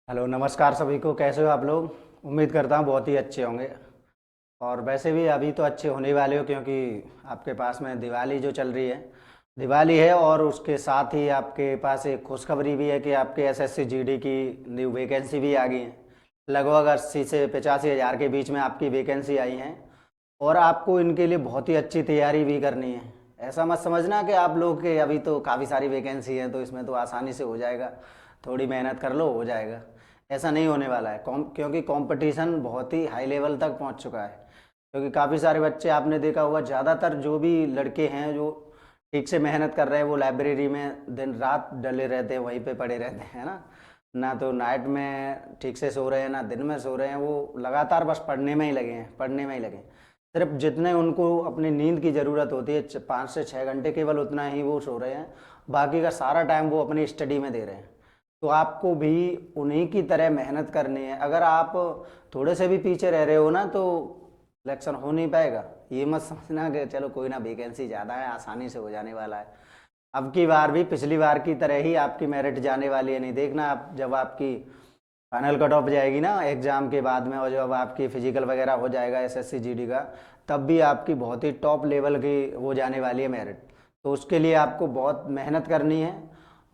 Hello नमस्कार सभी को। कैसे हो आप लोग? उम्मीद करता हूँ बहुत ही अच्छे होंगे। और वैसे भी अभी तो अच्छे होने वाले हो, क्योंकि आपके पास में दिवाली जो चल रही है, दिवाली है। और उसके साथ ही आपके पास एक खुशखबरी भी है कि आपके एसएससी जीडी की न्यू वैकेंसी भी आ गई है। लगभग 80 से 85 हज़ार के बीच में आपकी वैकेंसी आई हैं। और आपको इनके लिए बहुत ही अच्छी तैयारी भी करनी है। ऐसा मत समझना कि आप लोग के अभी तो काफ़ी सारी वैकेंसी है तो इसमें तो आसानी से हो जाएगा, थोड़ी मेहनत कर लो हो जाएगा। ऐसा नहीं होने वाला है। क्योंकि कंपटीशन बहुत ही हाई लेवल तक पहुंच चुका है। क्योंकि काफ़ी सारे बच्चे आपने देखा होगा, ज़्यादातर जो भी लड़के हैं जो ठीक से मेहनत कर रहे हैं वो लाइब्रेरी में दिन रात डले रहते हैं, वहीं पे पड़े रहते हैं ना। ना तो नाइट में ठीक से सो रहे हैं ना दिन में सो रहे हैं, वो लगातार बस पढ़ने में ही लगे हैं, पढ़ने में ही लगे हैं। सिर्फ जितने उनको अपनी नींद की ज़रूरत होती है 5 से 6 घंटे, केवल उतना ही वो सो रहे हैं। बाकी का सारा टाइम वो अपनी स्टडी में दे रहे हैं। तो आपको भी उन्हीं की तरह मेहनत करनी है। अगर आप थोड़े से भी पीछे रह रहे हो ना तो सिलेक्शन हो नहीं पाएगा। ये मत समझना कि चलो कोई ना वैकेंसी ज़्यादा है आसानी से हो जाने वाला है। अब की बार भी पिछली बार की तरह ही आपकी मेरिट जाने वाली है। नहीं देखना आप, जब आपकी फाइनल कट ऑफ जाएगी ना एग्ज़ाम के बाद में, और जब आपकी फिजिकल वगैरह हो जाएगा एसएससी जीडी का, तब भी आपकी बहुत ही टॉप लेवल की हो जाने वाली है मेरिट। तो उसके लिए आपको बहुत मेहनत करनी है।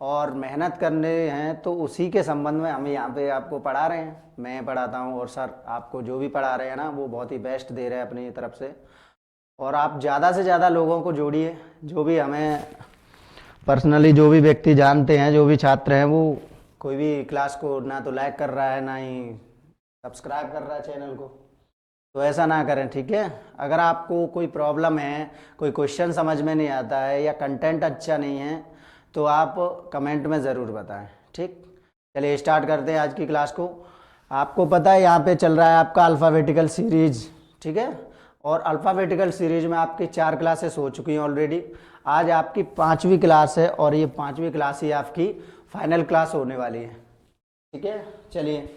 और मेहनत करने हैं तो उसी के संबंध में हम यहाँ पे आपको पढ़ा रहे हैं। मैं पढ़ाता हूँ और सर आपको जो भी पढ़ा रहे हैं ना वो बहुत ही बेस्ट दे रहे हैं अपनी तरफ से। और आप ज़्यादा से ज़्यादा लोगों को जोड़िए, जो भी हमें पर्सनली जो भी व्यक्ति जानते हैं, जो भी छात्र हैं, वो कोई भी क्लास को ना तो लाइक कर रहा है ना ही सब्सक्राइब कर रहा है चैनल को। तो ऐसा ना करें, ठीक है। अगर आपको कोई प्रॉब्लम है, कोई क्वेश्चन समझ में नहीं आता है या कंटेंट अच्छा नहीं है, तो आप कमेंट में ज़रूर बताएं, ठीक। चलिए स्टार्ट करते हैं आज की क्लास को। आपको पता है यहाँ पे चल रहा है आपका अल्फ़ाबेटिकल सीरीज, ठीक है। और अल्फ़ाबेटिकल सीरीज में आपकी 4 क्लासेस हो चुकी हैं ऑलरेडी। आज आपकी 5वीं क्लास है और ये 5वीं क्लास ही आपकी फाइनल क्लास होने वाली है, ठीक है। चलिए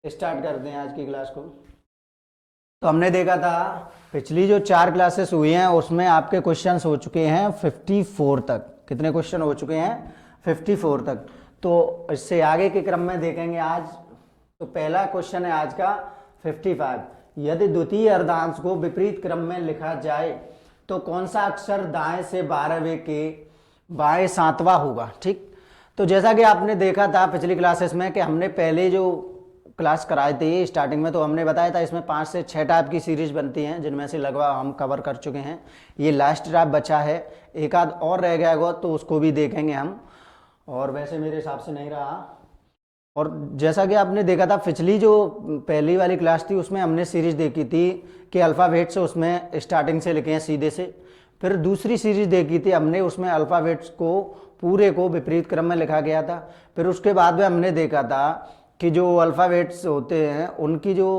स्टार्ट करते हैं आज की क्लास को। तो हमने देखा था पिछली जो 4 क्लासेस हुई हैं उसमें आपके क्वेश्चंस हो चुके हैं 54 तक। कितने क्वेश्चन हो चुके हैं? 54 तक। तो इससे आगे के क्रम में देखेंगे आज। तो पहला क्वेश्चन है आज का 55। यदि द्वितीय अर्धांश को विपरीत क्रम में लिखा जाए तो कौन सा अक्षर दाएं से 12वें के बाएं 7वां होगा, ठीक। तो जैसा कि आपने देखा था पिछली क्लासेस में कि हमने पहले जो क्लास कराई थी स्टार्टिंग में, तो हमने बताया था इसमें 5 से 6 टाइप की सीरीज बनती हैं, जिनमें से लगभग हम कवर कर चुके हैं। ये लास्ट टाइप बचा है, एक आध और रह गया होगा तो उसको भी देखेंगे हम। और वैसे मेरे हिसाब से नहीं रहा। और जैसा कि आपने देखा था पिछली जो पहली वाली क्लास थी उसमें हमने सीरीज देखी थी कि अल्फ़ाबेट्स उसमें स्टार्टिंग से लिखे हैं सीधे से। फिर दूसरी सीरीज देखी थी हमने, उसमें अल्फ़ाबेट्स को पूरे को विपरीत क्रम में लिखा गया था। फिर उसके बाद में हमने देखा था कि जो अल्फ़ाबेट्स होते हैं उनकी जो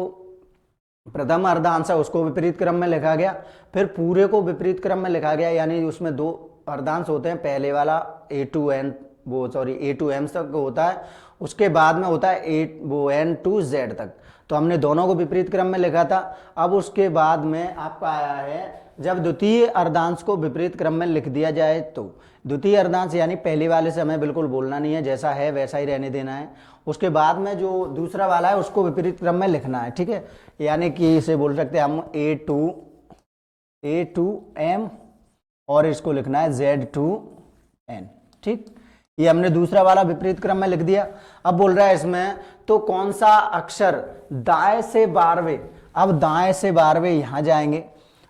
प्रथम अर्धांश है उसको विपरीत क्रम में लिखा गया, फिर पूरे को विपरीत क्रम में लिखा गया। यानी उसमें 2 अर्धांश होते हैं, पहले वाला A to N A to M तक होता है, उसके बाद में होता है N to Z तक। तो हमने दोनों को विपरीत क्रम में लिखा था। अब उसके बाद में आपका आया है जब द्वितीय अर्धांश को विपरीत क्रम में लिख दिया जाए तो। द्वितीय अर्धांश यानी पहले वाले से हमें बिल्कुल बोलना नहीं है, जैसा है वैसा ही रहने देना है। उसके बाद में जो दूसरा वाला है उसको विपरीत क्रम में लिखना है, ठीक है। यानी कि इसे बोल सकते हैं हम A to M और इसको लिखना है Z to N, ठीक। ये हमने दूसरा वाला विपरीत क्रम में लिख दिया। अब बोल रहा है इसमें तो कौन सा अक्षर दाएं से 12वें, अब दाएं से 12वें यहां जाएंगे,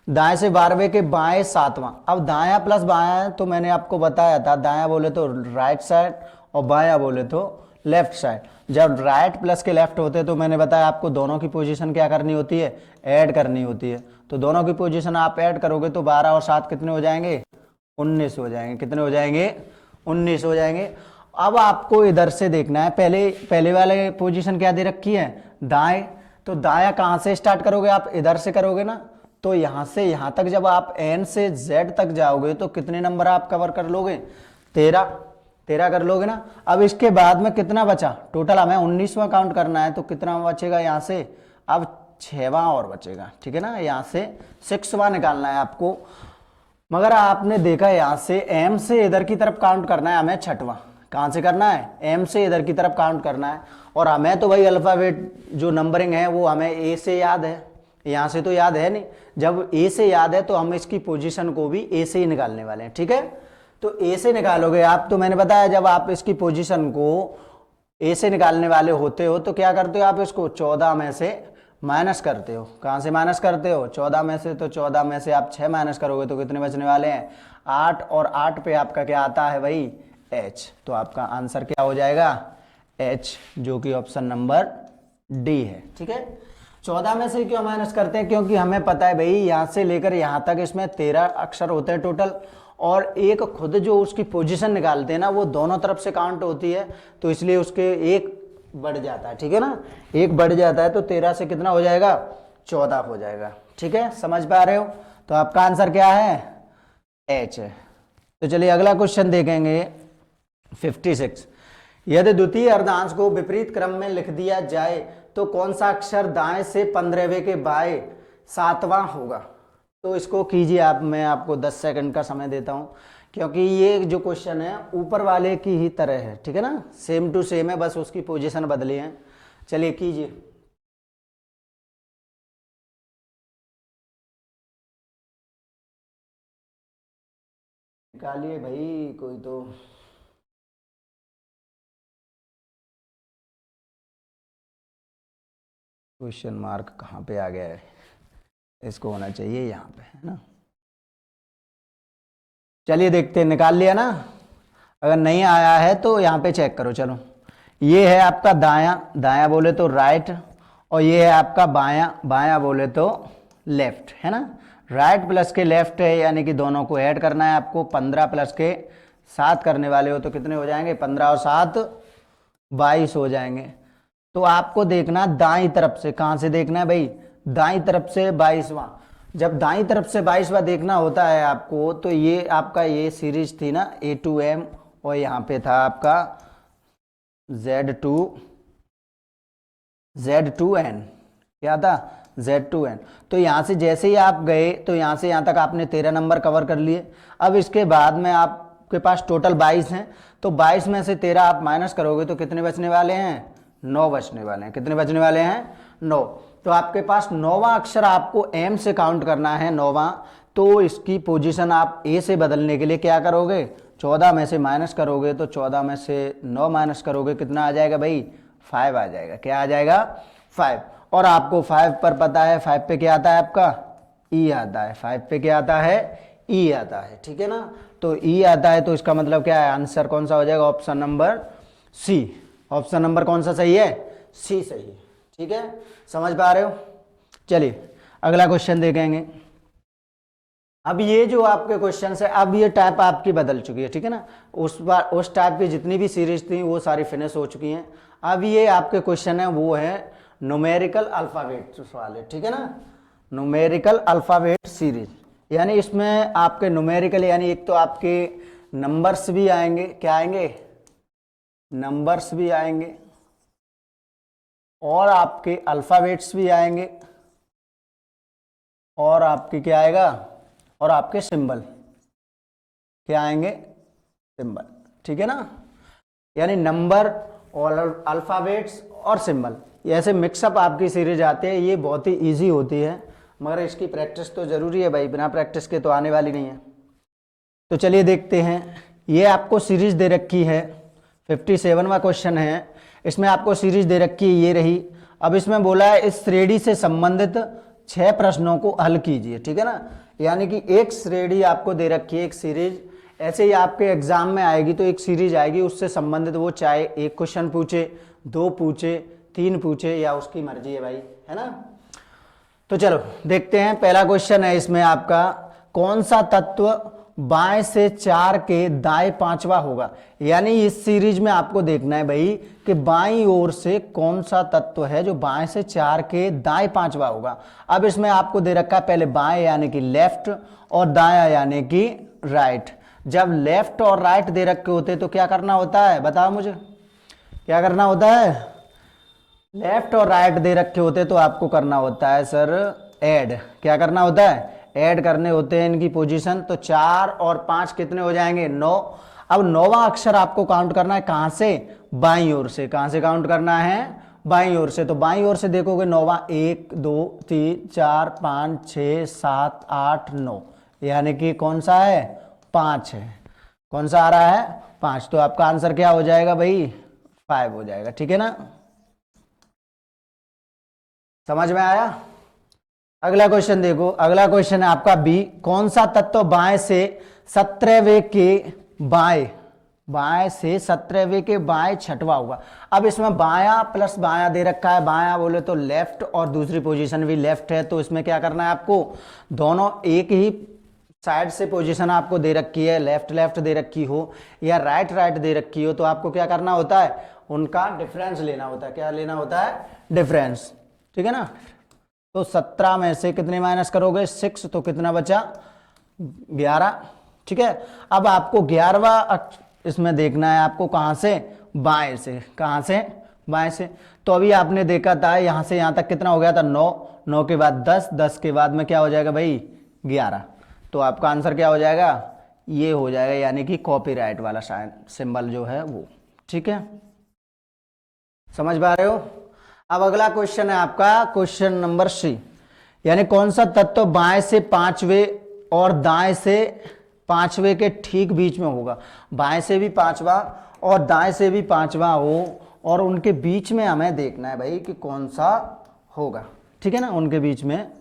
दाएं से 12वें के बाएं 7वां। अब दायां प्लस बायां तो मैंने आपको बताया था, दायां बोले तो राइट साइड और बायां बोले तो लेफ्ट साइड। जब राइट प्लस के लेफ्ट होते तो मैंने बताया आपको दोनों की पोजीशन क्या करनी होती है, ऐड करनी होती है। तो दोनों की पोजीशन आप ऐड करोगे तो 12 और 7 कितने हो जाएंगे? 19 हो जाएंगे। कितने हो जाएंगे? 19 हो जाएंगे। अब आपको इधर से देखना है, पहले वाले पोजीशन क्या दे रखी है? दाएं। तो दाया कहां से स्टार्ट करोगे? आप इधर से करोगे ना। तो यहां से यहां तक जब आप N से Z तक जाओगे तो कितने नंबर आप कवर कर लोगे? 13 कर लोगे ना। अब इसके बाद में कितना बचा? टोटल हमें 19वां काउंट करना है, तो कितना बचेगा यहाँ से? अब 6वां और बचेगा, ठीक है ना। यहाँ से 6वां निकालना है आपको। मगर आपने देखा यहाँ से M से इधर की तरफ काउंट करना है हमें 6वां, कहाँ से करना है, एम से इधर की तरफ काउंट करना है। और हमें तो भाई अल्फ़ाबेट जो नंबरिंग है वो हमें ए से याद है, यहाँ से तो याद है नहीं। जब ए से याद है तो हम इसकी पोजीशन को भी ए से ही निकालने वाले हैं, ठीक है। तो ए से निकालोगे आप, तो मैंने बताया जब आप इसकी पोजीशन को ए से निकालने वाले होते हो तो क्या करते हो आप, इसको 14 में से माइनस करते हो। कहाँ से माइनस करते हो, 14 में से। तो 14 में से आप 6 माइनस करोगे तो कितने बचने वाले हैं, 8। और 8 पे आपका क्या आता है भाई, एच। तो आपका आंसर क्या हो जाएगा, एच, जो कि ऑप्शन नंबर डी है, ठीक है। 14 में से क्यों माइनस करते हैं, क्योंकि हमें पता है भाई यहाँ से लेकर यहाँ तक इसमें 13 अक्षर होते हैं टोटल, और एक खुद जो उसकी पोजीशन निकालते हैं ना वो दोनों तरफ से काउंट होती है, तो इसलिए उसके एक बढ़ जाता है, ठीक है ना। एक बढ़ जाता है तो 13 से कितना हो जाएगा, 14 हो जाएगा, ठीक है। समझ पा रहे हो। तो आपका आंसर क्या है, एच है। तो चलिए अगला क्वेश्चन देखेंगे 56। यदि द्वितीय अर्धांश को विपरीत क्रम में लिख दिया जाए तो कौन सा अक्षर दाएं से 15वें के बाएं 7वां होगा। तो इसको कीजिए आप, मैं आपको 10 सेकंड का समय देता हूं, क्योंकि ये जो क्वेश्चन है ऊपर वाले की ही तरह है, ठीक है ना, सेम टू सेम है, बस उसकी पोजीशन बदली है। चलिए कीजिए। निकालिए भाई कोई तो। क्वेश्चन मार्क कहाँ पे आ गया है, इसको होना चाहिए यहाँ पे, है ना। चलिए देखते हैं, निकाल लिया ना। अगर नहीं आया है तो यहाँ पे चेक करो। चलो, ये है आपका दायां, दायां बोले तो राइट, और ये है आपका बायां, बायां बोले तो लेफ्ट, है ना। राइट प्लस के लेफ्ट है, यानी कि दोनों को ऐड करना है आपको। 15 प्लस के 7 करने वाले हो तो कितने हो जाएंगे, 15 और 7 22 हो जाएंगे। तो आपको देखना दाईं तरफ से, कहाँ से देखना है भाई, दाईं तरफ से 22वां। जब दाईं तरफ से 22वां देखना होता है आपको, तो ये आपका ये सीरीज थी ना A2M, और यहाँ पे था आपका Z2N, क्या था, Z2N। तो यहाँ से जैसे ही आप गए तो यहाँ से यहाँ तक आपने 13 नंबर कवर कर लिए। अब इसके बाद में आपके पास टोटल 22 हैं, तो 22 में से 13 आप माइनस करोगे तो कितने बचने वाले हैं, 9 बचने वाले हैं। कितने बचने वाले हैं, 9। तो आपके पास 9वां अक्षर आपको एम से काउंट करना है, 9वां। तो इसकी पोजीशन आप ए से बदलने के लिए क्या करोगे, 14 में से माइनस करोगे, तो 14 में से 9 माइनस करोगे, कितना आ जाएगा भाई, 5 आ जाएगा। क्या आ जाएगा, 5। और आपको 5 पर पता है, 5 पे क्या आता है आपका, ई आता है। 5 पे क्या आता है, ई आता है, ठीक है ना। तो ई आता है, तो इसका मतलब क्या है, आंसर कौन सा हो जाएगा, option number C. Option number कौन सा सही है, सी सही है, ठीक है। समझ पा रहे हो। चलिए अगला क्वेश्चन देखेंगे। अब ये जो आपके क्वेश्चन है, अब ये टाइप आपकी बदल चुकी है, ठीक है ना। उस टाइप की जितनी भी सीरीज थी वो सारी फिनिश हो चुकी हैं। अब ये आपके क्वेश्चन है वो है न्यूमेरिकल अल्फाबेट्स वाले, ठीक है ना, न्यूमेरिकल अल्फाबेट सीरीज। यानी इसमें आपके न्यूमेरिकल, यानी एक तो आपके नंबर्स भी आएंगे, क्या आएंगे, नंबर्स भी आएंगे, और आपके अल्फाबेट्स भी आएंगे, और आपके क्या आएगा, और आपके सिंबल क्या आएंगे, सिंबल, ठीक है ना। यानी नंबर और अल्फाबेट्स और सिंबल, ऐसे मिक्सअप आपकी सीरीज आती है। ये बहुत ही इजी होती है, मगर इसकी प्रैक्टिस तो जरूरी है भाई, बिना प्रैक्टिस के तो आने वाली नहीं है। तो चलिए देखते हैं, ये आपको सीरीज दे रखी है, 57वां क्वेश्चन है। इसमें आपको सीरीज दे रखी है, ये रही। अब इसमें बोला है इस श्रेणी से संबंधित 6 प्रश्नों को हल कीजिए, ठीक है ना। यानी कि एक श्रेणी आपको दे रखी है, एक सीरीज, ऐसे ही आपके एग्जाम में आएगी तो एक सीरीज आएगी, उससे संबंधित वो चाहे एक क्वेश्चन पूछे, 2 पूछे, 3 पूछे, या उसकी मर्जी है भाई, है ना। तो चलो देखते हैं, पहला क्वेश्चन है इसमें आपका, कौन सा तत्व बाएं से 4 के दाएं 5वां होगा। यानी इस सीरीज में आपको देखना है भाई कि बाईं ओर से कौन सा तत्व है जो बाएं से 4 के दाएं 5वां होगा। अब इसमें आपको दे रखा है पहले बाएं यानी कि लेफ्ट, और दायां यानी कि राइट। जब लेफ्ट और राइट दे रखे होते तो क्या करना होता है, बताओ मुझे, क्या करना होता है। लेफ्ट और राइट दे रखे होते तो आपको करना होता है सर ऐड। क्या करना होता है, ऐड करने होते हैं इनकी पोजीशन। तो 4 और 5 कितने हो जाएंगे, 9। अब 9वां अक्षर आपको काउंट करना है कहां से, बाईं ओर से। कहां से काउंट करना है, बाईं ओर से। तो बाईं ओर से देखोगे 9वां 1 2 3 4 5 6 7 8 9, यानी कि कौन सा है, 5 है। कौन सा आ रहा है, 5। तो आपका आंसर क्या हो जाएगा भाई, 5 हो जाएगा। ठीक है ना, समझ में आया। अगला क्वेश्चन देखो, अगला क्वेश्चन है आपका बी, कौन सा तत्व बाएं से 17वें के बाएं, बाएं से 17वें के बाएं छठवां होगा। अब इसमें बायां प्लस बायां दे रखा है, बायां बोले तो लेफ्ट और दूसरी पोजीशन भी लेफ्ट है, तो इसमें क्या करना है आपको, दोनों एक ही साइड से पोजीशन आपको दे रखी है, लेफ्ट लेफ्ट दे रखी हो या राइट राइट दे रखी हो, तो आपको क्या करना होता है, उनका डिफरेंस लेना होता है। क्या लेना होता है, डिफरेंस। ठीक है ना। तो 17 में से कितने माइनस करोगे, 6, तो कितना बचा, 11। ठीक है। अब आपको 11वां इसमें देखना है आपको कहां से, बाएं से। कहां से, बाएं से। तो अभी आपने देखा था यहां से यहां तक कितना हो गया था, 9, 9 के बाद 10, 10 के बाद में क्या हो जाएगा भाई, 11। तो आपका आंसर क्या हो जाएगा, ये हो जाएगा, यानी कि कॉपीराइट वाला साइन सिंबल जो है वो। ठीक है, समझ पा रहे हो। अब अगला क्वेश्चन है आपका क्वेश्चन नंबर सी, यानी कौन सा तत्व बाएं से 5वें और दाएं से 5वें के ठीक बीच में होगा। बाएं से भी 5वां और दाएं से भी 5वां हो, और उनके बीच में हमें देखना है भाई कि कौन सा होगा। ठीक है ना, उनके बीच में,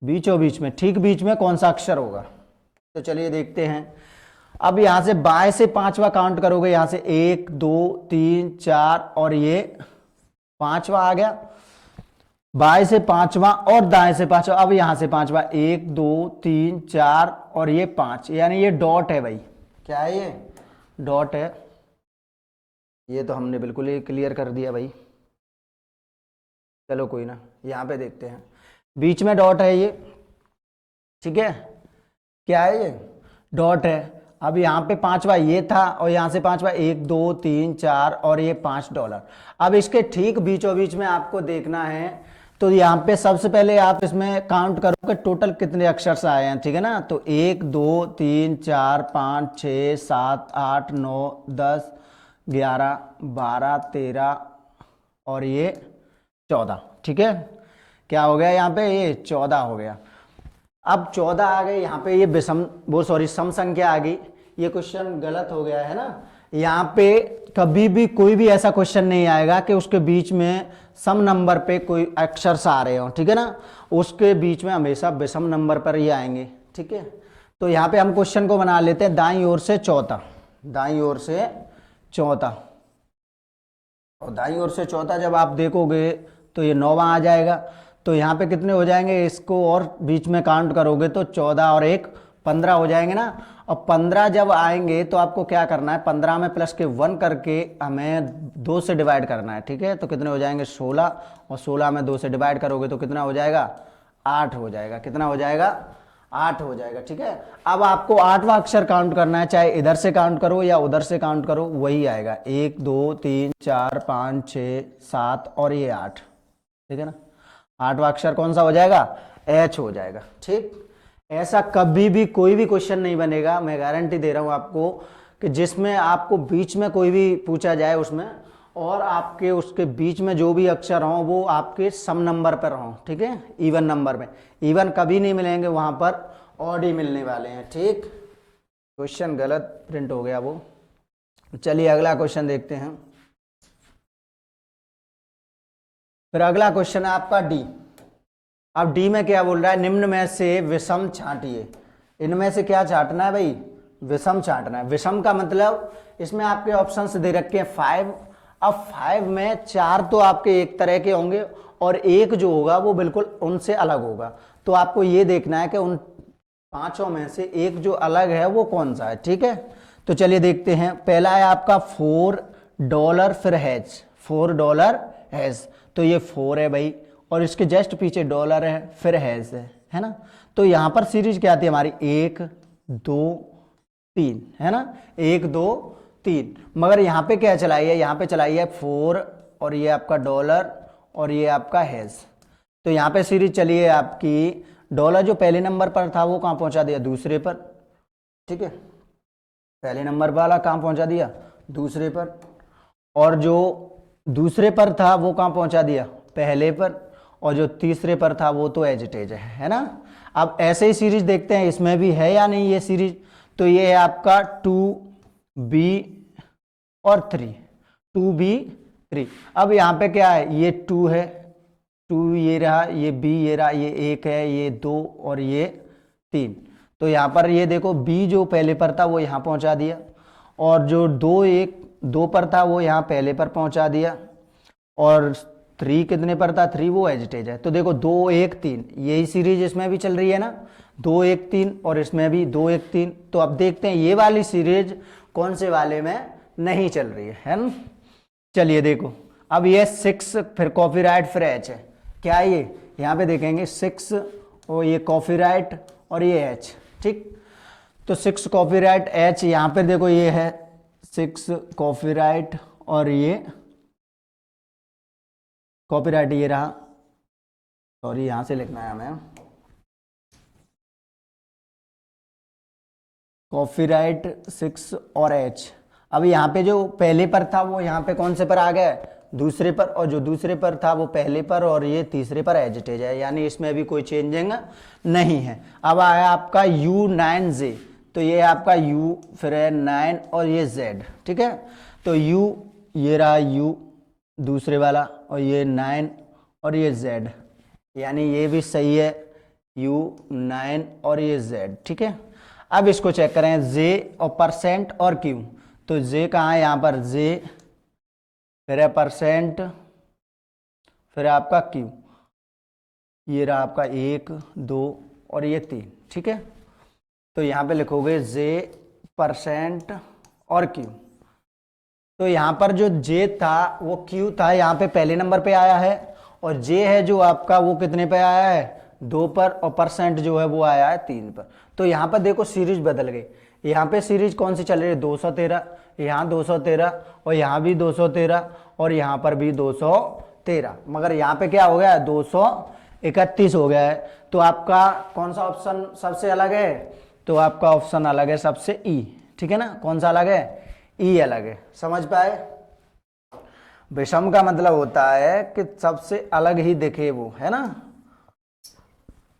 बीचों बीच में, ठीक बीच में कौन सा अक्षर होगा। तो चलिए देखते हैं। अब यहां से बाएं से 5वां काउंट करोगे, यहां से 1 2 3 4 और ये 5वां आ गया। बाएं से 5वां और दाएं से 5वां, अब यहां से 5वां 1 2 3 4 और ये 5, यानी ये डॉट है भाई। क्या है ये, डॉट है। ये तो हमने बिल्कुल ही क्लियर कर दिया भाई। चलो कोई ना, यहां पे देखते हैं, बीच में डॉट है ये। ठीक है, क्या है ये, डॉट है। अब यहाँ पे 5वां ये था और यहाँ से 5वां 1 2 3 4 और ये $5। अब इसके ठीक बीचों बीच में आपको देखना है, तो यहाँ पे सबसे पहले आप इसमें काउंट करो कि टोटल कितने अक्षर आए हैं। ठीक है ना, तो 1 2 3 4 5 6 7 8 9 10 11 12 13 और ये 14। ठीक है, क्या हो गया यहाँ पे, ये 14 हो गया। अब 14 आ गए, यहाँ पे ये विषम, वो सॉरी सम संख्या आ गई। ये क्वेश्चन गलत हो गया है ना। यहाँ पे कभी भी कोई भी ऐसा क्वेश्चन नहीं आएगा कि उसके बीच में सम नंबर पे कोई अक्षर आ रहे हो। ठीक है ना, उसके बीच में हमेशा विषम नंबर पर ही आएंगे। ठीक है, तो यहाँ पे हम क्वेश्चन को बना लेते हैं दाईं ओर से चौथा, दाईं ओर से चौथा। और दाईं ओर से चौथा जब आप देखोगे तो ये 9वां आ जाएगा। तो यहाँ पे कितने हो जाएंगे, इसको और बीच में काउंट करोगे तो 14 और 1 15 हो जाएंगे ना। और 15 जब आएंगे तो आपको क्या करना है, 15 में प्लस के 1 करके हमें 2 से डिवाइड करना है। ठीक है, तो कितने हो जाएंगे 16, और 16 में 2 से डिवाइड करोगे तो कितना हो जाएगा, 8 हो जाएगा। कितना हो जाएगा, 8 हो जाएगा। ठीक है, अब आपको 8वां अक्षर काउंट करना है, चाहे इधर से काउंट करो या उधर से काउंट करो, वही आएगा। 1 2 3 4 5 6 7 और ये 8। ठीक है ना, 8वां अक्षर कौन सा हो जाएगा, H हो जाएगा। ठीक, ऐसा कभी भी कोई भी क्वेश्चन नहीं बनेगा, मैं गारंटी दे रहा हूं आपको, कि जिसमें आपको बीच में कोई भी पूछा जाए उसमें, और आपके उसके बीच में जो भी अक्षर हों वो आपके सम नंबर पर हों। ठीक है, इवन नंबर में, इवन कभी नहीं मिलेंगे वहां पर, ऑड ही मिलने वाले हैं। ठीक, क्वेश्चन गलत प्रिंट हो गया वो। चलिए अगला क्वेश्चन देखते हैं। फिर अगला क्वेश्चन है आपका डी। अब डी में क्या बोल रहा है, निम्न में से विषम छांटिए। इनमें से क्या छांटना है भाई, विषम छांटना है। विषम का मतलब इसमें आपके ऑप्शंस दे रखे हैं 5। अब 5 में 4 तो आपके एक तरह के होंगे और एक जो होगा वो बिल्कुल उनसे अलग होगा। तो आपको ये देखना है कि उन 5 में से एक जो अलग है वो कौन सा है। ठीक है, तो चलिए देखते हैं। पहला है आपका $4 फिर हैज, $4 हैज। तो ये 4 है भाई, और इसके जस्ट पीछे डॉलर है, फिर हैज है ना। तो यहां पर सीरीज क्या आती है हमारी, 1 2 3 है ना, 1 2 3। मगर यहां पे क्या चलाई है, यहां पे चलाई है 4 और ये आपका डॉलर और ये आपका हैज। तो यहां पे सीरीज चली है आपकी, डॉलर जो पहले नंबर पर था वो कहां पहुंचा दिया, दूसरे पर। ठीक है, पहले नंबर वाला कहाँ पहुंचा दिया, दूसरे पर, और जो दूसरे पर था वो कहाँ पहुंचा दिया, पहले पर, और जो तीसरे पर था वो तो एज इट इज है ना। अब ऐसे ही सीरीज देखते हैं इसमें भी है या नहीं ये सीरीज। तो ये है आपका 2b और 3, 2b3। अब यहाँ पे क्या है, ये 2 है, 2 ये रहा, ये b ये रहा, ये 1 है, ये 2 और ये 3। तो यहाँ पर ये देखो b जो पहले पर था वो यहाँ पहुँचा दिया, और जो 2 पर था वो यहाँ पहले पर पहुँचा दिया, और 3 कितने पर था, 3 वो एज इट इज है। तो देखो 2 1 3 यही सीरीज इसमें भी चल रही है ना, 2 1 3, और इसमें भी 2 1 3। तो अब देखते हैं ये वाली सीरीज कौन से वाले में नहीं चल रही है ना। चलिए देखो, अब ये 6 फिर कॉपीराइट फिर एच है, क्या है ये, यहाँ पे देखेंगे 6 और ये कॉपीराइट और ये एच, ठीक। तो 6 कॉपीराइट एच, यहाँ पे देखो ये है 6 कॉपीराइट और ये कॉपीराइट ये रहा, सॉरी यहां से लिखना है हमें, कॉपीराइट 6 और एच। अब यहाँ पे जो पहले पर था वो यहाँ पे कौन से पर आ गया, दूसरे पर, और जो दूसरे पर था वो पहले पर, और ये तीसरे पर एज इट इज है, यानी इसमें भी कोई चेंजिंग नहीं है। अब आया आपका U9J, तो ये आपका U फिर है 9 और ये Z, ठीक है। तो U ये रहा U दूसरे वाला, और ये 9 और ये Z, यानी ये भी सही है, U9 और ये Z, ठीक है। अब इसको चेक करें J और परसेंट और Q। तो J कहाँ है, यहाँ पर J, फिर है परसेंट, फिर है आपका Q, ये रहा आपका 1 2 और ये 3, ठीक है। तो यहाँ पे लिखोगे J परसेंट और Q। तो यहाँ पर जो J था वो Q था, यहाँ पे पहले नंबर पे आया है, और J है जो आपका वो कितने पे आया है, 2 पर, और परसेंट जो है वो आया है 3 पर। तो यहाँ पर देखो सीरीज बदल गई, यहाँ पे सीरीज कौन सी चल रही है, 213, यहाँ 213, और यहाँ भी 213, और यहाँ पर भी 213, मगर यहाँ पे क्या हो गया है, 231 हो गया है। तो आपका कौन सा ऑप्शन सबसे अलग है, तो आपका ऑप्शन अलग है सबसे ई, ठीक है ना। कौन सा अलग है, ई अलग है, समझ पाए। विषम का मतलब होता है कि सबसे अलग ही दिखे वो, है ना।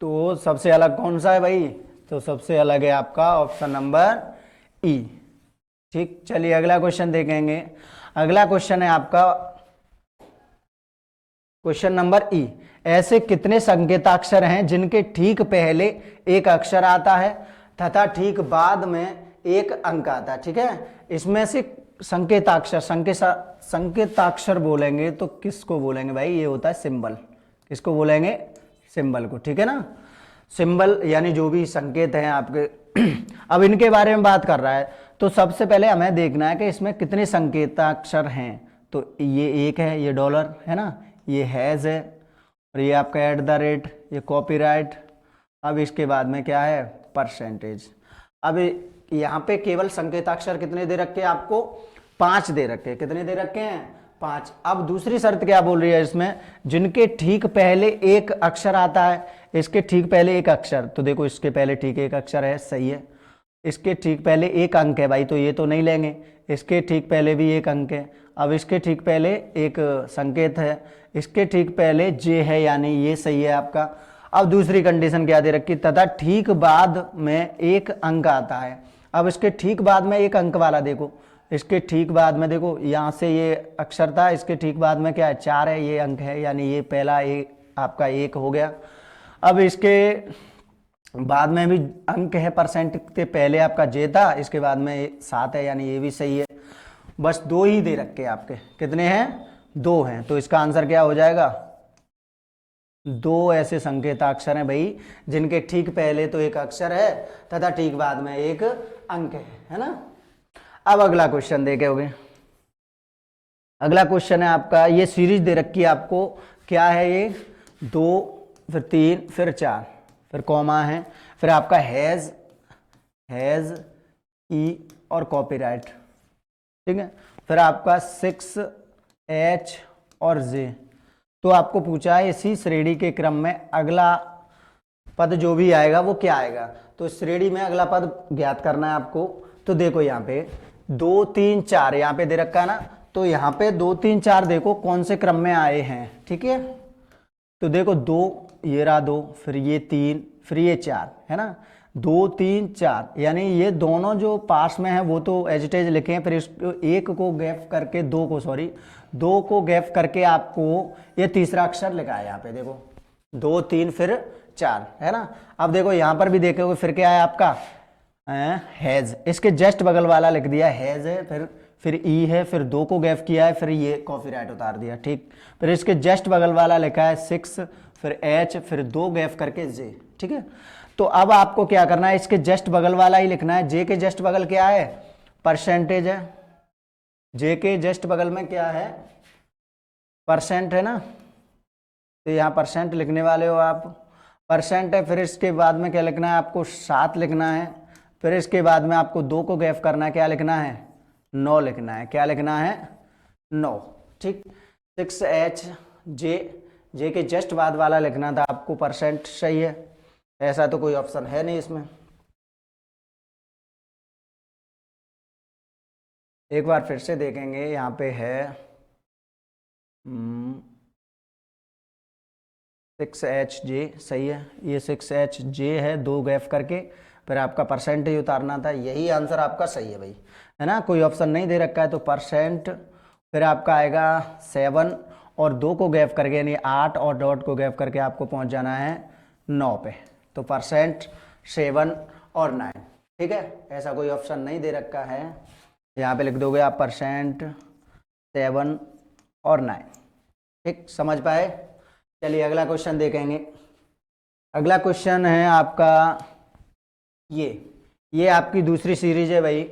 तो सबसे अलग कौन सा है भाई, तो सबसे अलग है आपका ऑप्शन नंबर ई, ठीक। चलिए अगला क्वेश्चन देखेंगे। अगला क्वेश्चन है आपका क्वेश्चन नंबर ई। ऐसे कितने संकेताक्षर हैं जिनके ठीक पहले एक अक्षर आता है तथा ठीक बाद में एक अंक आता है, ठीक है। इसमें से संकेताक्षर, संकेताक्षर बोलेंगे तो किसको बोलेंगे भाई, ये होता है सिंबल, किसको बोलेंगे, सिंबल को, ठीक है ना। सिंबल यानी जो भी संकेत हैं आपके अब इनके बारे में बात कर रहा है, तो सबसे पहले हमें देखना है कि इसमें कितने संकेताक्षर हैं। तो ये एक है, ये डॉलर है ना, ये हैज है, और ये आपका एट द रेट, ये कॉपीराइट। अब इसके बाद में क्या है, परसेंटेज। अब यहाँ पे केवल संकेताक्षर कितने दे रखे हैं आपको, 5 दे रखे हैं, कितने दे रखे हैं, 5। अब दूसरी शर्त क्या बोल रही है इसमें, जिनके ठीक पहले एक अक्षर आता है, इसके ठीक पहले एक अक्षर, तो देखो इसके पहले ठीक एक अक्षर है, सही है। इसके ठीक पहले एक अंक है भाई, तो ये तो नहीं लेंगे। इसके ठीक पहले भी एक अंक है। अब इसके ठीक पहले एक संकेत है, इसके ठीक पहले जे है, यानी ये सही है आपका। अब दूसरी कंडीशन क्या दे रखी, तथा ठीक बाद में एक अंक आता है। अब इसके ठीक बाद में एक अंक वाला देखो, इसके ठीक बाद में देखो, यहाँ से ये अक्षर था, इसके ठीक बाद में क्या है, 4 है, ये अंक है, यानी ये पहला एक आपका 1 हो गया। अब इसके बाद में भी अंक है, परसेंट के पहले आपका जे था, इसके बाद में 7 है, यानी ये भी सही है। बस 2 ही दे रखे आपके, कितने हैं, 2 हैं। तो इसका आंसर क्या हो जाएगा, 2 ऐसे संकेताक्षर हैं भाई जिनके ठीक पहले तो एक अक्षर है तथा ठीक बाद में एक अंक है ना। अब अगला क्वेश्चन देखोगे। अगला क्वेश्चन है आपका, ये सीरीज दे रखी है आपको, क्या है ये, 2 फिर 3 फिर 4 फिर कॉमा है, फिर आपका हैज ई और कॉपीराइट, ठीक है। फिर आपका 6 एच और जे। तो आपको पूछा है इसी श्रेणी के क्रम में अगला पद जो भी आएगा वो क्या आएगा। तो श्रेणी में अगला पद ज्ञात करना है आपको। तो देखो यहाँ पे 2 3 4 यहाँ पे दे रखा है ना, तो यहाँ पे 2 3 4 देखो कौन से क्रम में आए हैं, ठीक है। तो देखो 2, ये रहा 2, फिर ये 3, फिर ये 4, है ना, 2 3 4, यानी ये दोनों जो पास में है वो तो एज इट इज लिखे हैं, फिर इसको एक को गैप करके, दो को गैप करके आपको ये तीसरा अक्षर लिखा है यहाँ पे देखो, 2 3 फिर 4, है ना। अब देखो यहाँ पर भी देखोगे फिर क्या है आपका हैज, इसके जस्ट बगल वाला लिख दिया हैज है, फिर ई है, फिर 2 को गैप किया है, फिर ये कॉपीराइट उतार दिया, ठीक। फिर इसके जस्ट बगल वाला लिखा है 6, फिर एच, फिर 2 गैप करके जे, ठीक है। तो अब आपको क्या करना है, इसके जस्ट बगल वाला ही लिखना है। जे के जस्ट बगल क्या है, परसेंटेज है, जे के जस्ट बगल में क्या है, परसेंट है ना, तो यहाँ परसेंट लिखने वाले हो आप, परसेंट है। फिर इसके बाद में क्या लिखना है आपको, 7 लिखना है। फिर इसके बाद में आपको 2 को गैप करना है, क्या लिखना है, 9 लिखना है, क्या लिखना है 9, ठीक। 6 एच जे के जस्ट बाद वाला लिखना था आपको, परसेंट सही है, ऐसा तो कोई ऑप्शन है नहीं इसमें। एक बार फिर से देखेंगे, यहाँ पे है 6HJ सही है, ये 6HJ है, 2 गैप करके, फिर आपका परसेंटेज उतारना था, यही आंसर आपका सही है भाई, है ना, कोई ऑप्शन नहीं दे रखा है। तो परसेंट फिर आपका आएगा 7 और 2 को गैप करके यानी 8 और डॉट को गैप करके आपको पहुंच जाना है 9 पे। तो परसेंट 7 और 9, ठीक है, ऐसा कोई ऑप्शन नहीं दे रखा है, यहाँ पे लिख दोगे आप परसेंट 7 और 9, ठीक, समझ पाए। चलिए अगला क्वेश्चन देखेंगे। अगला क्वेश्चन है आपका ये आपकी दूसरी सीरीज है भाई,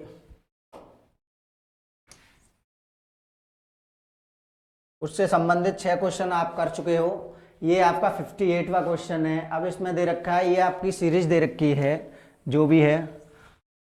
उससे संबंधित 6 क्वेश्चन आप कर चुके हो, ये आपका 58वां क्वेश्चन है। अब इसमें दे रखा है, ये आपकी सीरीज दे रखी है जो भी है।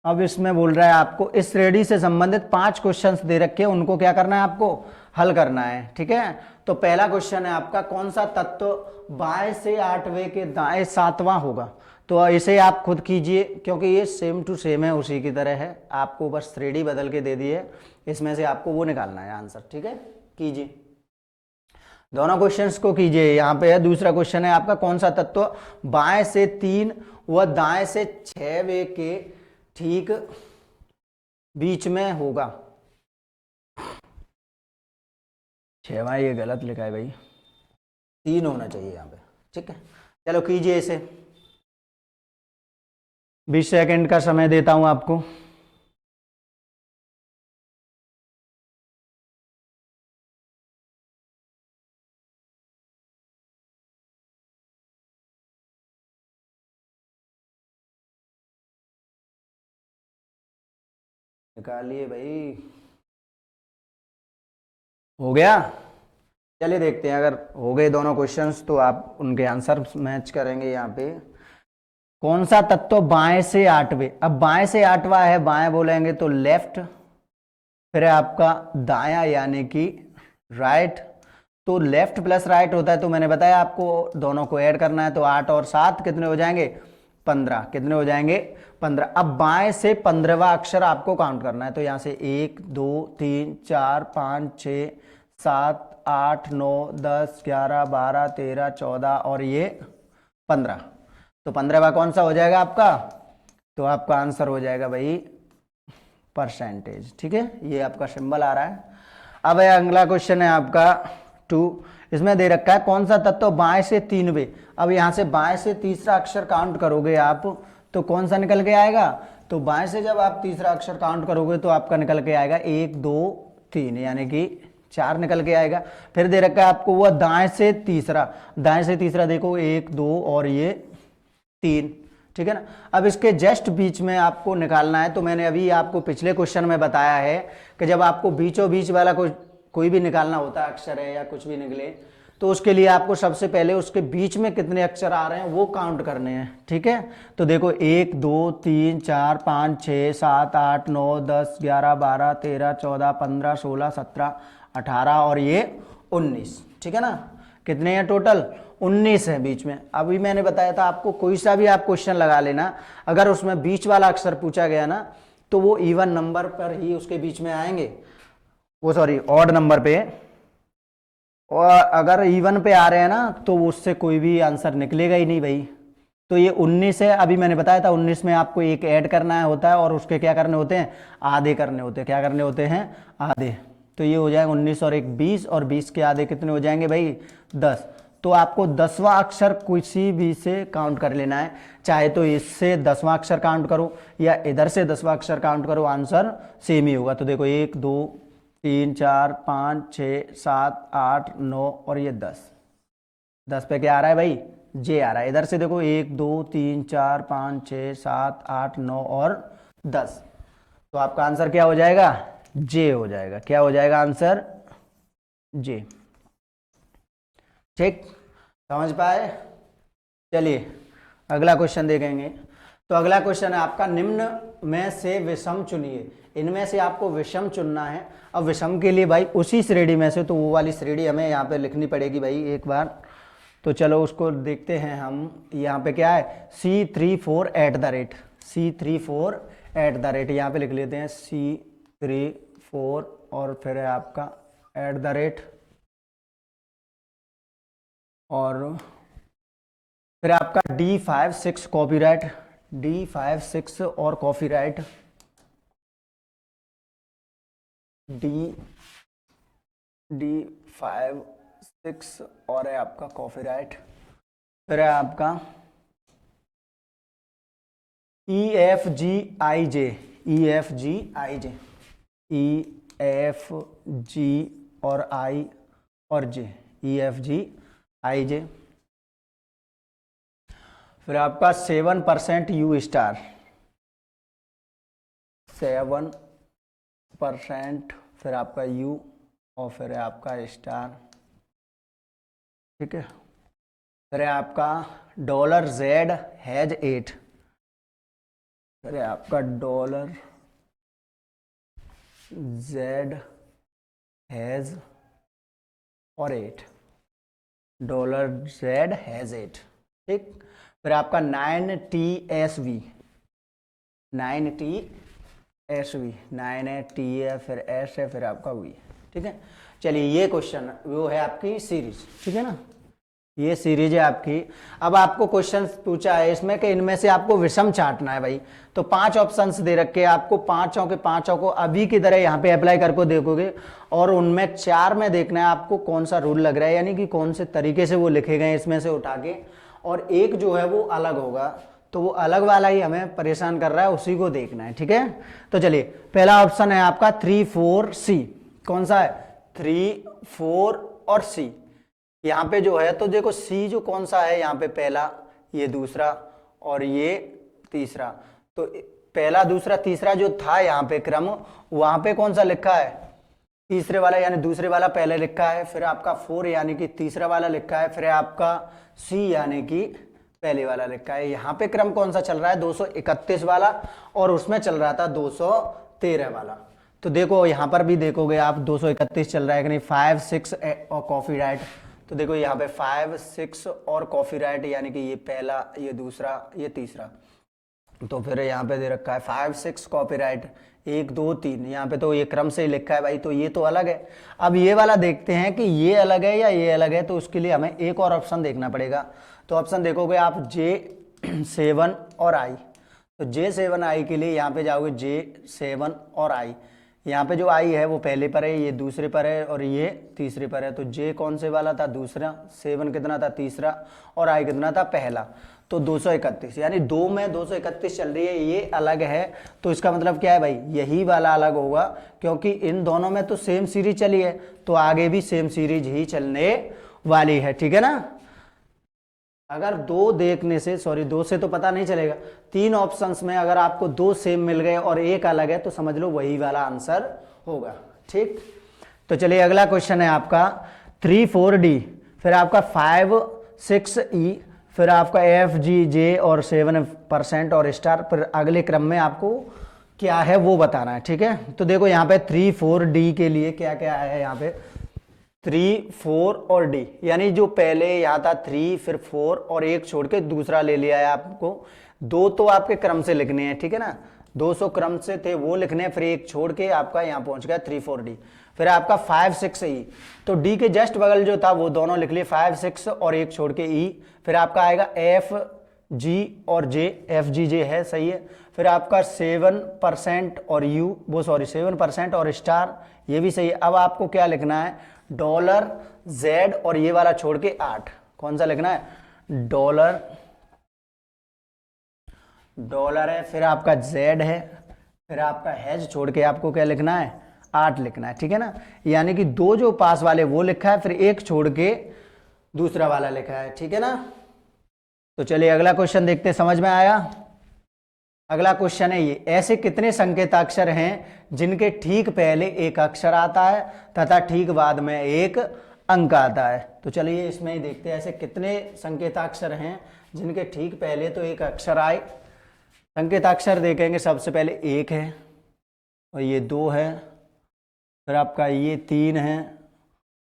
अब इसमें बोल रहा है आपको इस श्रेणी से संबंधित 5 क्वेश्चंस दे रखे हैं, उनको क्या करना है आपको हल करना है, ठीक है। तो पहला क्वेश्चन है आपका, कौन सा तत्व बाएं से 8वें के दाएं 7वां होगा। तो इसे आप खुद कीजिए क्योंकि ये सेम टू सेम है, उसी की तरह है, आपको बस श्रेणी बदल के दे दी है, इसमें से आपको वो निकालना है आंसर, ठीक है। कीजिए दोनों क्वेश्चंस को कीजिए। यहाँ पे है दूसरा क्वेश्चन है आपका, कौन सा तत्व बाएं से 3 व दाएं से 6वें के ठीक बीच में होगा। 6वां ये गलत लिखा है भाई, 3 होना चाहिए यहाँ पे, ठीक है। चलो कीजिए इसे, 20 सेकंड का समय देता हूं आपको। निकालिए भाई, हो गया। चलिए देखते हैं, अगर हो गए दोनों क्वेश्चंस तो आप उनके आंसर मैच करेंगे। यहाँ पे कौन सा तत्व बाएं से 8वें, अब बाएं से 8वां है, बाएं बोलेंगे तो लेफ्ट, फिर आपका दायां यानी कि राइट। तो लेफ्ट प्लस राइट होता है, तो मैंने बताया आपको दोनों को ऐड करना है, तो 8 और 7 कितने हो जाएंगे 15, कितने हो जाएंगे 15। अब बाएं से 15वां अक्षर आपको काउंट करना है, तो यहां से 1 2 3 4 5 6 7 8 9 10 11 12 13 14 और ये 15। तो 15वां कौन सा हो जाएगा आपका, तो आपका आंसर हो जाएगा भाई परसेंटेज, ठीक है, ये आपका सिंबल आ रहा है। अब अगला क्वेश्चन है आपका 2, इसमें दे रखा है कौन सा तत्व बाएं से 3वें। अब यहां से बाएं से तीसरा अक्षर काउंट करोगे आप तो कौन सा निकल के आएगा, तो बाएं से जब आप तीसरा अक्षर काउंट करोगे तो आपका निकल के आएगा 1 2 3 यानी कि 4 निकल के आएगा। फिर दे रखा है आपको वह दाएं से तीसरा देखो 1 2 और ये 3, ठीक है ना। अब इसके जस्ट बीच में आपको निकालना है, तो मैंने अभी आपको पिछले क्वेश्चन में बताया है कि जब आपको बीचों बीच वाला कोई भी निकालना होता है, अक्षर है या कुछ भी निकले, तो उसके लिए आपको सबसे पहले उसके बीच में कितने अक्षर आ रहे हैं वो काउंट करने हैं, ठीक है। तो देखो 1 2 3 4 5 6 7 8 9 10 11 12 13 14 15 16 17 18 और ये 19, ठीक है ना। कितने हैं टोटल 19 है बीच में। अभी मैंने बताया था आपको कोई सा भी आप क्वेश्चन लगा लेना, अगर उसमें बीच वाला अक्षर पूछा गया ना तो वो इवन नंबर पर ही उसके बीच में आएंगे, वो सॉरी ऑड नंबर पे। और अगर इवन पे आ रहे हैं ना तो उससे कोई भी आंसर निकलेगा ही नहीं भाई। तो ये 19 है, अभी मैंने बताया था 19 में आपको एक ऐड करना है होता है और उसके क्या करने होते हैं, आधे करने होते हैं। क्या करने होते हैं, आधे। तो ये हो जाएगा 19 और एक 20, और 20 के आधे कितने हो जाएंगे भाई, 10। तो आपको 10वां अक्षर किसी भी से काउंट कर लेना है, चाहे तो इससे 10वां अक्षर काउंट करो या इधर से 10वां अक्षर काउंट करो, आंसर सेम ही होगा। तो देखो 1 2 3 4 5 6 7 8 9 और ये 10। 10 पे क्या आ रहा है भाई, जे आ रहा है। इधर से देखो 1 2 3 4 5 6 7 8 9 और 10। तो आपका आंसर क्या हो जाएगा, जे हो जाएगा। क्या हो जाएगा आंसर, जे। ठीक, समझ पाए। चलिए अगला क्वेश्चन देखेंगे। तो अगला क्वेश्चन है आपका, निम्न में से विषम चुनिए। इनमें से आपको विषम चुनना है। अब विषम के लिए भाई उसी श्रेणी में से, तो वो वाली श्रेणी हमें यहाँ पे लिखनी पड़ेगी भाई एक बार। तो चलो उसको देखते हैं हम। यहाँ पे क्या है, C34 @ C34 @ यहाँ पे लिख लेते हैं C34 और फिर है आपका @ और फिर आपका D56 कॉपीराइट, D56 और कॉपीराइट, D56 और है आपका कॉपीराइट। फिर है आपका EFGIJ, EFGIJ, EFG और I और J, EFGIJ। फिर आपका 7% U स्टार, 7%, फिर आपका U और फिर है आपका स्टार। ठीक है, फिर है आपका $Z#8, फिर है आपका $Z और 8, $Z#8। ठीक, फिर आपका 9TSV, 9TSV, 9 है, T है, फिर S है, फिर आपका V। ठीक है, चलिए ये क्वेश्चन वो है आपकी सीरीज। ठीक है ना, ये सीरीज है आपकी। अब आपको क्वेश्चन पूछा है इसमें कि इनमें से आपको विषम छांटना है भाई। तो 5 ऑप्शंस दे रखे हैं आपको, पांचों के पांचों को अभी की तरह यहाँ पे अप्लाई करके देखोगे और उनमें 4 में देखना है आपको कौन सा रूल लग रहा है, यानी कि कौन से तरीके से वो लिखे गए इसमें से उठा के, और एक जो है वो अलग होगा। तो वो अलग वाला ही हमें परेशान कर रहा है, उसी को देखना है। ठीक है, तो चलिए पहला ऑप्शन है आपका 3 4 C। कौन सा है, 3 4 और C। यहाँ पे जो है तो देखो C जो कौन सा है, यहाँ पे पहला, ये दूसरा और ये तीसरा। तो पहला दूसरा तीसरा जो था यहाँ पे क्रम, वहां पे कौन सा लिखा है, तीसरे वाला यानी दूसरे वाला पहले लिखा है। फिर आपका 4 यानी कि तीसरा वाला लिखा है। फिर आपका C यानी कि पहले वाला लिखा है। यहाँ पे क्रम कौन सा चल रहा है, 231 वाला, और उसमें चल रहा था 213 वाला। तो देखो यहाँ पर भी देखोगे आप 231 चल रहा है कि नहीं, 5 6 और कॉपीराइट। तो देखो यहाँ पे 5 6 और कॉपीराइट, यानी कि ये पहला, ये दूसरा, ये तीसरा। तो फिर यहाँ पे दे रखा है 5 6 कॉपीराइट, 1 2 3, यहाँ पे तो ये क्रम से ही लिखा है भाई, तो ये तो अलग है। अब ये वाला देखते हैं कि ये अलग है या ये अलग है। तो उसके लिए हमें एक और ऑप्शन देखना पड़ेगा। तो ऑप्शन देखोगे आप J7 और I। तो J7I के लिए यहाँ पे जाओगे J7 और I। यहाँ पे जो I है वो पहले पर है, ये दूसरे पर है और ये तीसरे पर है। तो J कौन से वाला था, दूसरा, 7 कितना था, तीसरा, और I कितना था, पहला। तो 231, यानी 2 में 231 चल रही है, ये अलग है। तो इसका मतलब क्या है भाई, यही वाला अलग होगा, क्योंकि इन दोनों में तो सेम सीरीज चली है, तो आगे भी सेम सीरीज ही चलने वाली है। ठीक है ना, अगर 2 देखने से, सॉरी 2 से तो पता नहीं चलेगा, 3 ऑप्शंस में अगर आपको 2 सेम मिल गए और एक अलग है, तो समझ लो वही वाला आंसर होगा। ठीक, तो चलिए अगला क्वेश्चन है आपका 3 4 D, फिर आपका 5 6 E, फिर आपका FGJ और 7% और स्टार। फिर अगले क्रम में आपको क्या है वो बताना है। ठीक है, तो देखो यहाँ पे 3 4 D के लिए क्या क्या है, यहाँ पे 3 4 और D, यानी जो पहले यहाँ था 3 फिर 4 और एक छोड़ के दूसरा ले लिया है आपको। 2 तो आपके क्रम से लिखने हैं। ठीक है ना, 200 क्रम से थे वो लिखने, फिर एक छोड़ के आपका यहाँ पहुंच गया 3 4 डी। फिर आपका 5 6 ई, तो डी के जस्ट बगल जो था वो दोनों लिख लिए 5 6 और एक छोड़ के ई। फिर आपका आएगा एफ जी और जे, एफ जी जे है सही है। फिर आपका 7% और यू वो सॉरी 7% और स्टार ये भी सही है। अब आपको क्या लिखना है, डॉलर जेड और ये वाला छोड़ के 8, कौन सा लिखना है, डॉलर है, फिर आपका जेड है, फिर आपका हैज छोड़ के आपको क्या लिखना है, 8 लिखना है, ठीक है ना। यानी कि 2 जो पास वाले वो लिखा है, फिर एक छोड़ के दूसरा वाला लिखा है, ठीक है ना। तो चलिए अगला क्वेश्चन देखते हैं, समझ में आया। अगला क्वेश्चन है ये, ऐसे कितने संकेताक्षर हैं जिनके ठीक पहले एक अक्षर आता है तथा ठीक बाद में एक अंक आता है। तो चलिए इसमें ही देखते हैं, ऐसे कितने संकेताक्षर हैं जिनके ठीक पहले तो एक अक्षर आए। संकेताक्षर देखेंगे, सबसे पहले 1 है और ये 2 है, फिर आपका ये 3 है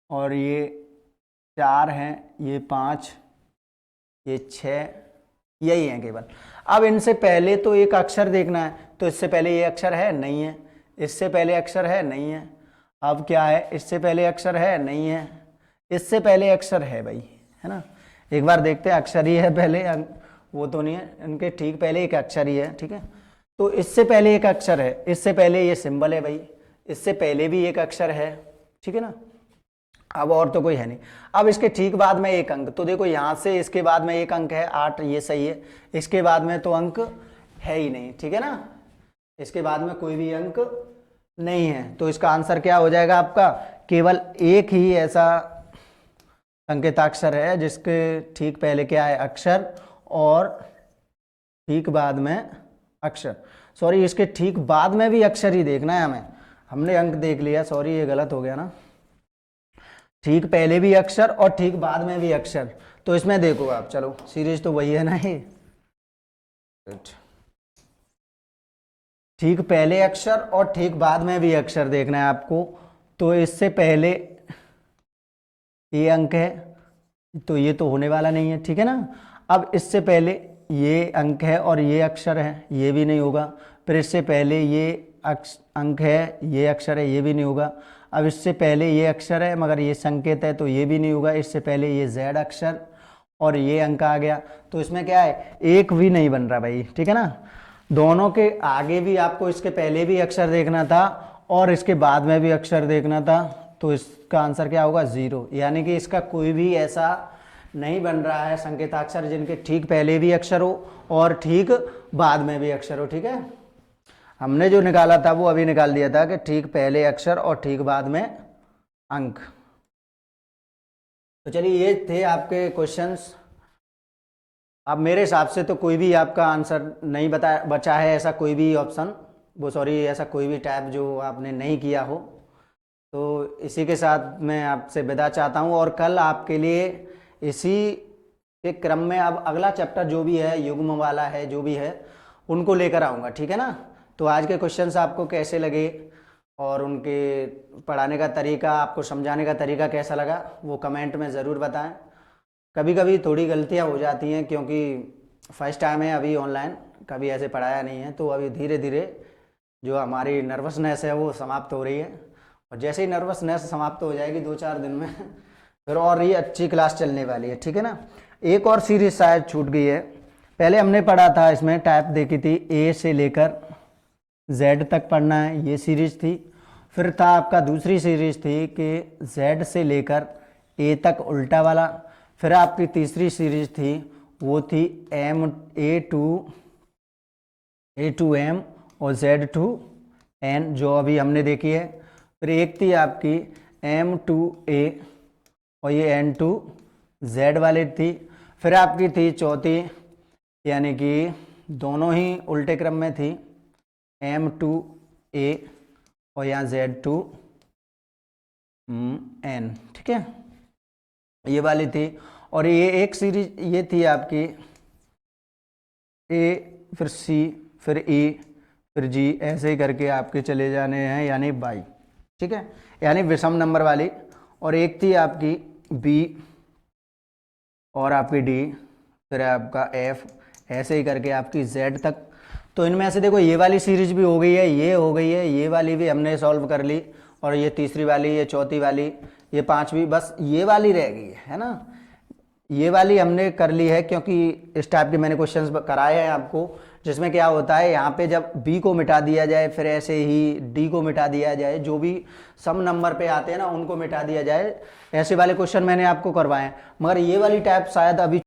और ये 4 है, ये 5, ये 6, यही है केवल। अब इनसे पहले तो एक अक्षर देखना है, तो इससे पहले ये अक्षर है नहीं है, इससे पहले अक्षर है नहीं है, अब क्या है, इससे पहले अक्षर है नहीं है, इससे पहले अक्षर है भाई, है ना। एक बार देखते हैं, अक्षर ही है पहले, वो तो नहीं है, इनके ठीक पहले एक अक्षर ही है, ठीक है। तो इससे पहले एक अक्षर है, इससे पहले ये सिंबल है भाई, इससे पहले भी एक अक्षर है, ठीक है ना। अब और तो कोई है नहीं। अब इसके ठीक बाद में एक अंक, तो देखो यहाँ से इसके बाद में एक अंक है 8, ये सही है। इसके बाद में तो अंक है ही नहीं, ठीक है ना, इसके बाद में कोई भी अंक नहीं है। तो इसका आंसर क्या हो जाएगा आपका, केवल एक ही ऐसा संकेताक्षर है जिसके ठीक पहले क्या है, अक्षर, और ठीक बाद में अक्षर, सॉरी इसके ठीक बाद में भी अक्षर ही देखना है हमें, हमने अंक देख लिया, सॉरी ये गलत हो गया ना, ठीक पहले भी अक्षर और ठीक बाद में भी अक्षर। तो इसमें देखो आप, चलो सीरीज तो वही है ना ये, ठीक पहले अक्षर और ठीक बाद में भी अक्षर देखना है आपको। तो इससे पहले ये अंक है, तो ये तो होने वाला नहीं है, ठीक है ना। अब इससे पहले ये अंक है और ये अक्षर है, ये भी नहीं होगा। फिर इससे पहले ये अंक है, ये अक्षर है, ये भी नहीं होगा। अब इससे पहले ये अक्षर है मगर ये संकेत है, तो ये भी नहीं होगा। इससे पहले ये जेड अक्षर और ये अंक आ गया, तो इसमें क्या है, एक भी नहीं बन रहा भाई, ठीक है ना। दोनों के आगे भी आपको इसके पहले भी अक्षर देखना था और इसके बाद में भी अक्षर देखना था, तो इसका आंसर क्या होगा, 0। यानी कि इसका कोई भी ऐसा नहीं बन रहा है संकेताक्षर जिनके ठीक पहले भी अक्षर हो और ठीक बाद में भी अक्षर हो, ठीक है। हमने जो निकाला था वो अभी निकाल दिया था कि ठीक पहले अक्षर और ठीक बाद में अंक। तो चलिए ये थे आपके क्वेश्चंस। अब मेरे हिसाब से तो कोई भी आपका आंसर नहीं बचा है, ऐसा कोई भी ऑप्शन, वो सॉरी ऐसा कोई भी टाइप जो आपने नहीं किया हो। तो इसी के साथ मैं आपसे विदा चाहता हूँ, और कल आपके लिए इसी के क्रम में अब अगला चैप्टर जो भी है, युग्म वाला है जो भी है, उनको लेकर आऊँगा, ठीक है ना। तो आज के क्वेश्चंस आपको कैसे लगे और उनके पढ़ाने का तरीका, आपको समझाने का तरीका कैसा लगा, वो कमेंट में ज़रूर बताएं। कभी कभी थोड़ी गलतियां हो जाती हैं क्योंकि फर्स्ट टाइम है अभी ऑनलाइन, कभी ऐसे पढ़ाया नहीं है, तो अभी धीरे धीरे जो हमारी नर्वसनेस है वो समाप्त हो रही है, और जैसे ही नर्वसनेस समाप्त हो जाएगी 2-4 दिन में फिर और ये अच्छी क्लास चलने वाली है, ठीक है ना। एक और सीरीज शायद छूट गई है, पहले हमने पढ़ा था, इसमें टाइप देखी थी, ए से लेकर जेड तक पढ़ना है, ये सीरीज थी। फिर था आपका दूसरी सीरीज थी कि जेड से लेकर ए तक उल्टा वाला। फिर आपकी तीसरी सीरीज थी वो थी ए टू एम और जेड टू एन, जो अभी हमने देखी है। फिर एक थी आपकी एम टू ए और ये एन टू जेड वाली थी। फिर आपकी थी चौथी, यानी कि दोनों ही उल्टे क्रम में थी, एम टू ए और यहाँ जेड टू एन, ठीक है, ये वाली थी। और ये एक सीरीज ये थी आपकी ए, फिर सी, फिर ई, फिर जी, ऐसे ही करके आपके चले जाने हैं, यानी बाई, ठीक है, यानी विषम नंबर वाली। और एक थी आपकी बी और आपकी डी, फिर आपका एफ, ऐसे ही करके आपकी जेड तक तो इनमें से देखो ये वाली सीरीज भी हो गई है, ये हो गई है, ये वाली भी हमने सॉल्व कर ली, और ये तीसरी वाली, ये चौथी वाली, ये पांचवी, बस ये वाली रह गई है ना। ये वाली हमने कर ली है क्योंकि इस टाइप के मैंने क्वेश्चंस कराए हैं आपको, जिसमें क्या होता है यहाँ पे जब b को मिटा दिया जाए, फिर ऐसे ही d को मिटा दिया जाए, जो भी सम नंबर पे आते हैं ना उनको मिटा दिया जाए, ऐसे वाले क्वेश्चन मैंने आपको करवाए हैं। मगर ये वाली टाइप शायद अभी